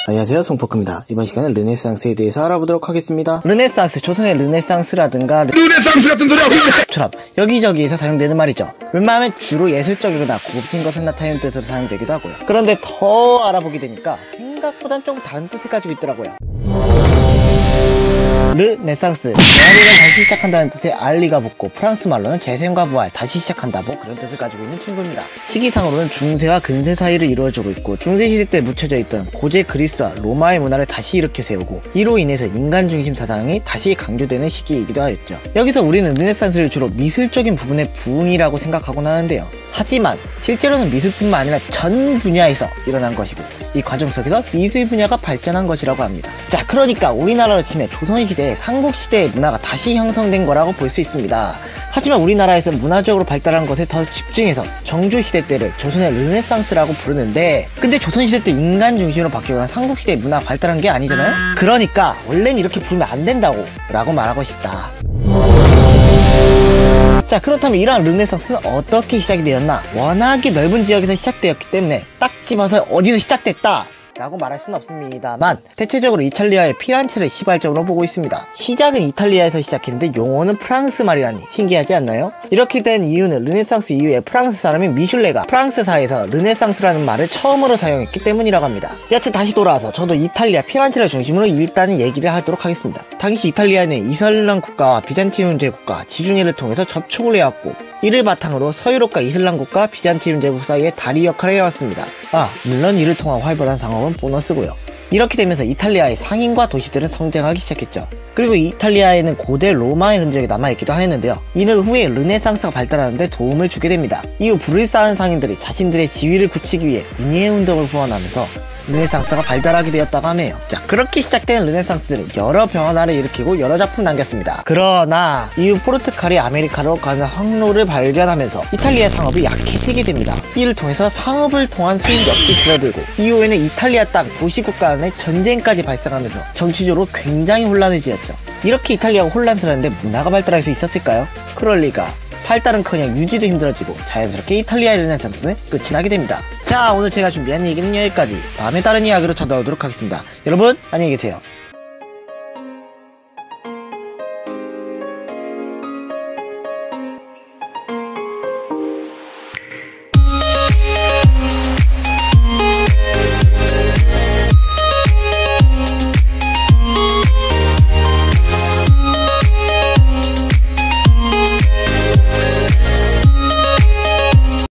안녕하세요, 송포크입니다. 이번 시간은 르네상스에 대해서 알아보도록 하겠습니다. 르네상스, 조선의 르네상스라든가 르네상스 같은 소리 하고 있네! 처럼 여기저기에서 사용되는 말이죠. 웬만하면 주로 예술적이거나 고급진 것을 나타내는 뜻으로 사용되기도 하고요. 그런데 더 알아보게 되니까 생각보단 좀 다른 뜻을 가지고 있더라고요. 르네상스, 메아리를 다시 시작한다는 뜻의 알리가 붙고 프랑스 말로는 재생과 부활, 다시 시작한다 뭐 그런 뜻을 가지고 있는 친구입니다. 시기상으로는 중세와 근세 사이를 이루어주고 있고 중세시대 때 묻혀져 있던 고대 그리스와 로마의 문화를 다시 일으켜 세우고 이로 인해서 인간 중심 사상이 다시 강조되는 시기이기도 하였죠. 여기서 우리는 르네상스를 주로 미술적인 부분의 부흥이라고 생각하곤 하는데요. 하지만 실제로는 미술뿐만 아니라 전 분야에서 일어난 것이고 이 과정 속에서 미술 분야가 발전한 것이라고 합니다. 자, 그러니까 우리나라로 치면 조선시대, 삼국시대의 문화가 다시 형성된 거라고 볼 수 있습니다. 하지만 우리나라에서 문화적으로 발달한 것에 더 집중해서 정조시대 때를 조선의 르네상스라고 부르는데, 근데 조선시대 때 인간 중심으로 바뀌거나 삼국시대의 문화가 발달한 게 아니잖아요? 그러니까 원래는 이렇게 부르면 안 된다고 라고 말하고 싶다. 자, 그렇다면 이러한 르네상스는 어떻게 시작이 되었나? 워낙에 넓은 지역에서 시작되었기 때문에 딱 집어서 어디서 시작됐다 라고 말할 수는 없습니다만 대체적으로 이탈리아의 피란체를 시발점으로 보고 있습니다. 시작은 이탈리아에서 시작했는데 용어는 프랑스 말이라니 신기하지 않나요? 이렇게 된 이유는 르네상스 이후에 프랑스 사람인 미슐레가 프랑스사에서 르네상스라는 말을 처음으로 사용했기 때문이라고 합니다. 여튼 다시 돌아와서 저도 이탈리아 피란체를 중심으로 일단은 얘기를 하도록 하겠습니다. 당시 이탈리아는 이슬람 국가와 비잔티움 제국과 지중해를 통해서 접촉을 해왔고 이를 바탕으로 서유럽과 이슬람 국가 비잔티움 제국 사이에 다리 역할을 해왔습니다. 물론 이를 통한 활발한 상업은 보너스고요. 이렇게 되면서 이탈리아의 상인과 도시들은 성장하기 시작했죠. 그리고 이탈리아에는 고대 로마의 흔적이 남아있기도 하였는데요. 이는 후에 르네상스가 발달하는 데 도움을 주게 됩니다. 이후 불을 쌓은 상인들이 자신들의 지위를 굳히기 위해 문예운동을 후원하면서 르네상스가 발달하게 되었다고 하네요. 자, 그렇게 시작된 르네상스는 여러 변화를 일으키고 여러 작품 남겼습니다. 그러나 이후 포르투갈이 아메리카로 가는 항로를 발견하면서 이탈리아 상업이 약해지게 됩니다. 이를 통해서 상업을 통한 수입 역시 줄어들고 이후에는 이탈리아 땅 도시국가 간의 전쟁까지 발생하면서 정치적으로 굉장히 혼란해지었죠. 이렇게 이탈리아가 혼란스러운데 문화가 발달할 수 있었을까요? 그럴 리가. 발달은커녕 유지도 힘들어지고 자연스럽게 이탈리아의 르네상스는 끝이 나게 됩니다. 자, 오늘 제가 준비한 얘기는 여기까지. 다음에 다른 이야기로 찾아오도록 하겠습니다. 여러분 안녕히 계세요.